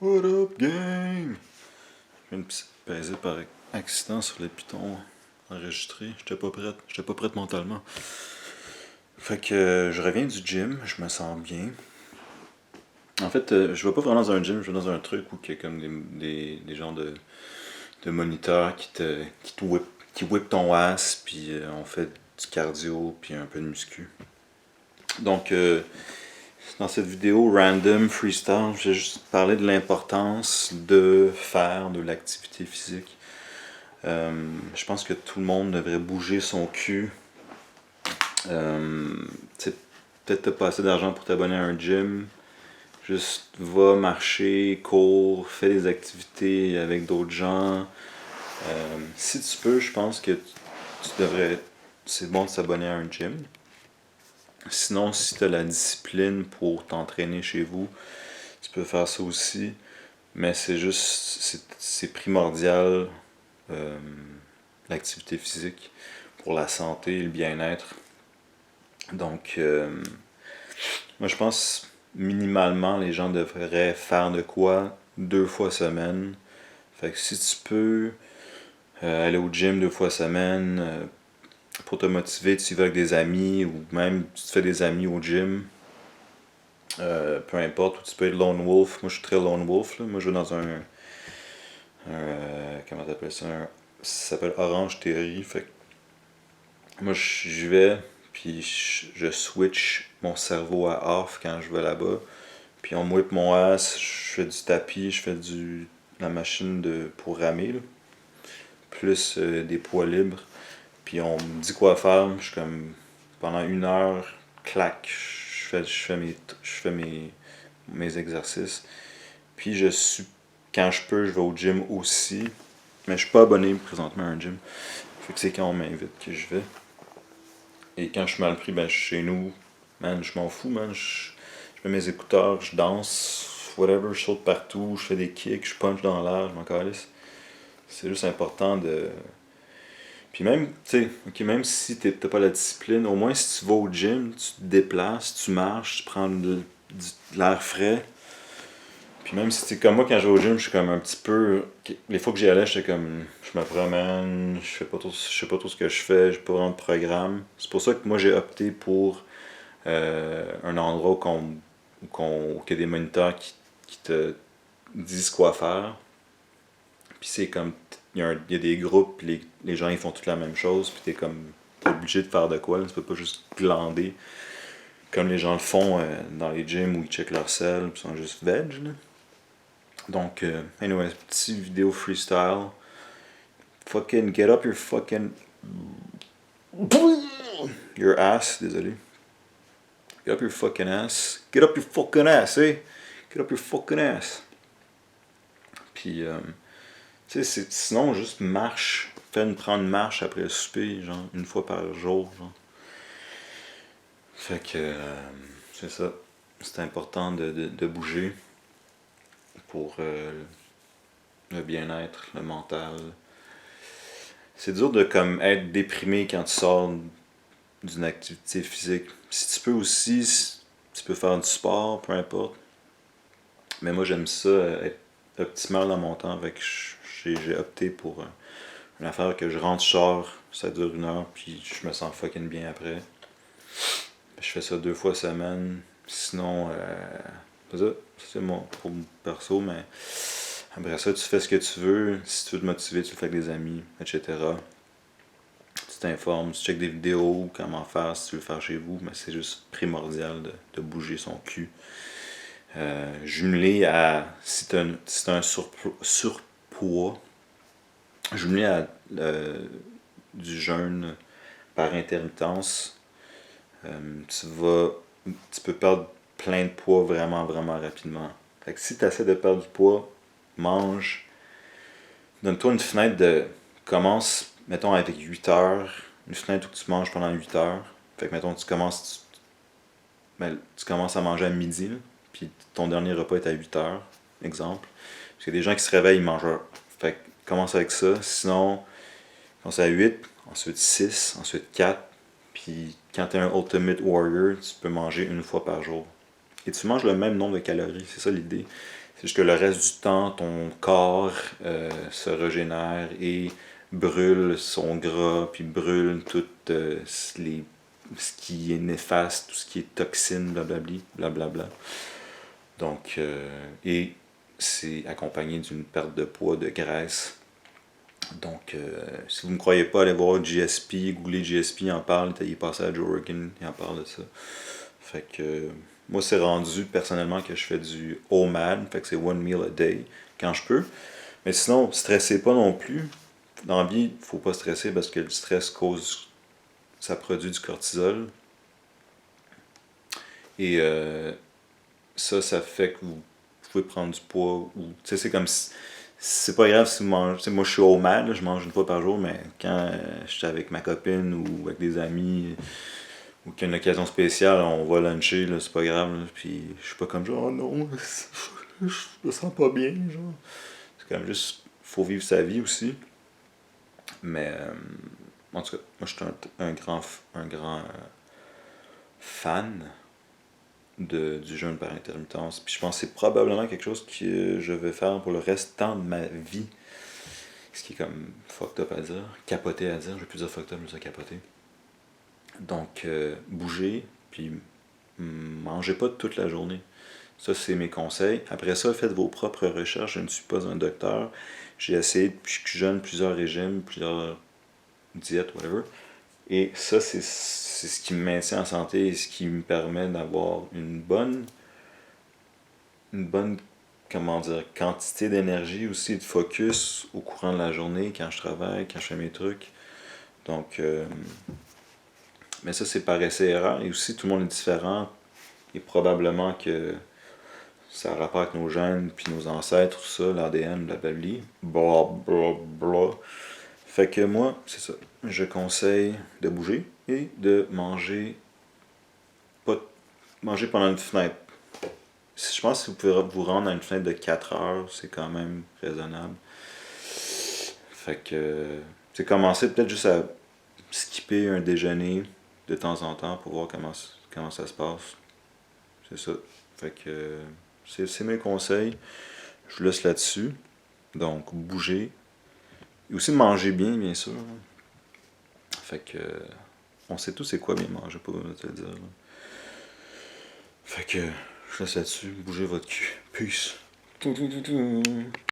What up, gang? Je viens de peser par accident sur les pitons enregistrés. J'étais pas prête mentalement. Fait que je reviens du gym, je me sens bien. En fait, je vais pas vraiment dans un gym, je vais dans un truc où il y a comme des genres de moniteurs qui whip ton ass, puis on fait du cardio, puis un peu de muscu. Donc, dans cette vidéo random freestyle, j'ai juste parlé de l'importance de faire de l'activité physique. Je pense que tout le monde devrait bouger son cul. Peut-être t'as pas assez d'argent pour t'abonner à un gym. Juste va marcher, cours, fais des activités avec d'autres gens. Si tu peux, je pense que tu devrais. C'est bon de s'abonner à un gym. Sinon, si tu as la discipline pour t'entraîner chez vous, tu peux faire ça aussi. Mais c'est juste, c'est primordial, euh, l'activité physique pour la santé et le bien-être. Donc, moi je pense minimalement les gens devraient faire de quoi 2 fois semaine. Fait que si tu peux aller au gym 2 fois semaine, pour te motiver, tu y vas avec des amis ou même tu te fais des amis au gym. Peu importe, ou tu peux être lone wolf. Moi je suis très lone wolf. Là. Moi je vais dans comment t'appelles ça? Ça s'appelle Orange Theory. Fait que moi j'y vais, puis je switch mon cerveau à off quand je vais là-bas. Puis on me whip mon ass, je fais du tapis, je fais la machine pour ramer, là. Plus des poids libres. Puis on me dit quoi faire, je suis comme pendant 1 heure, clac, je fais mes exercices. Puis quand je peux, je vais au gym aussi. Mais je suis pas abonné présentement à un gym. Fait que c'est quand on m'invite que je vais. Et quand je suis mal pris, ben je suis chez nous. Man, je m'en fous, man. Je mets mes écouteurs, je danse, whatever, je saute partout, je fais des kicks, je punch dans l'air, je m'en calisse. C'est juste important de. Puis même, tu sais, ok, même si t'as pas la discipline, au moins si tu vas au gym, tu te déplaces, tu marches, tu prends de l'air frais. Puis même si c'est comme moi quand je vais au gym, je suis comme un petit peu. Les fois que j'y allais, j'étais comme. Je me promène, je sais pas trop ce que je fais, j'ai pas vraiment de programme. C'est pour ça que moi j'ai opté pour un endroit où il y a des moniteurs qui te disent quoi faire. Puis c'est comme. Il y a des groupes, puis les gens ils font toute la même chose, puis t'es obligé de faire de quoi, là. Tu peux pas juste glander comme les gens le font dans les gyms où ils checkent leur sel, puis ils sont juste veg. Là. Donc, anyway, petite vidéo freestyle. Fucking get up your fucking. Your ass, désolé. Get up your fucking ass. Get up your fucking ass, eh? Get up your fucking ass. Puis, tu sais, sinon, juste marche. Prendre une marche après le souper, genre, 1 fois par jour, genre. Fait que, c'est ça. C'est important de bouger pour le bien-être, le mental. C'est dur de comme être déprimé quand tu sors d'une activité physique. Si tu peux aussi, tu peux faire du sport, peu importe. Mais moi j'aime ça, être optimal dans mon temps. Avec j'ai opté pour une affaire que je rentre, je sors, ça dure 1 heure, puis je me sens fucking bien après. Je fais ça 2 fois semaine. Sinon, c'est ça. C'est mon pour perso, mais après ça, tu fais ce que tu veux. Si tu veux te motiver, tu le fais avec des amis, etc. Tu t'informes, tu checkes des vidéos, comment faire si tu veux le faire chez vous, mais c'est juste primordial de bouger son cul. Jumelé à, si tu as un surpoids, jumelé à du jeûne par intermittence, tu peux perdre plein de poids vraiment, vraiment rapidement. Fait que si tu essaies de perdre du poids, mange, donne-toi une fenêtre de, commence, mettons, avec 8 heures, une fenêtre où tu manges pendant 8 heures. Fait que, mettons, tu commences à manger à midi, là, puis ton dernier repas est à 8 heures, exemple. Parce qu'il y a des gens qui se réveillent, ils mangent. Fait que, commence avec ça. Sinon, commence à 8, ensuite 6, ensuite 4. Puis quand tu es un Ultimate Warrior, tu peux manger 1 fois par jour. Et tu manges le même nombre de calories, c'est ça l'idée. C'est juste que le reste du temps, ton corps se régénère et brûle son gras, puis brûle tout ce qui est néfaste, tout ce qui est toxine, blablabli, blablabla. Donc, et c'est accompagné d'une perte de poids, de graisse. Donc, si vous ne me croyez pas, allez voir GSP, googlez GSP, il en parle, il est passé à Joe Rogan, il en parle de ça. Fait que moi, c'est rendu personnellement que je fais du OMAD, fait que c'est one meal a day, quand je peux. Mais sinon, stressez pas non plus. Dans la vie, faut pas stresser parce que le stress cause, ça produit du cortisol. Et ça fait que vous pouvez prendre du poids. Ou, tu sais, c'est comme si. C'est pas grave si vous mangez. Tu sais, moi, je suis au mal, je mange une fois par jour, mais quand je suis avec ma copine ou avec des amis ou qu'il y a une occasion spéciale, on va luncher, là, c'est pas grave. Là, puis je suis pas comme genre, oh non, je me sens pas bien. Genre. C'est comme juste. Faut vivre sa vie aussi. Mais en tout cas, moi, je suis un grand fan du jeûne par intermittence. Puis je pense que c'est probablement quelque chose que je vais faire pour le restant de ma vie. Ce qui est comme fucked up à dire, capoté à dire, je vais plus dire fucked up, je vais dire capoté. Donc, bougez, puis mangez pas toute la journée. Ça, c'est mes conseils. Après ça, faites vos propres recherches. Je ne suis pas un docteur. J'ai essayé depuis que je suis jeune plusieurs régimes, plusieurs diètes, whatever. Et ça, c'est ce qui me maintient en santé et ce qui me permet d'avoir une bonne, comment dire, quantité d'énergie aussi, de focus au courant de la journée, quand je travaille, quand je fais mes trucs. Donc, mais ça, c'est par essai-erreur. Et aussi, tout le monde est différent. Et probablement que ça a rapport avec nos gènes, puis nos ancêtres, tout ça, l'ADN, blablabli. Blah, blah, blah. Fait que moi, c'est ça. Je conseille de bouger et de manger, pas manger pendant une fenêtre. Je pense que si vous pouvez vous rendre à une fenêtre de 4 heures, c'est quand même raisonnable. Fait que, c'est commencer peut-être juste à skipper un déjeuner de temps en temps pour voir comment ça se passe. C'est ça. Fait que, c'est mes conseils. Je vous laisse là-dessus. Donc, bouger. Et aussi manger bien sûr. Fait que, on sait tous c'est quoi bien manger, pas besoin de te le dire. Là. Fait que, je laisse là-dessus. Bougez votre cul. Peace.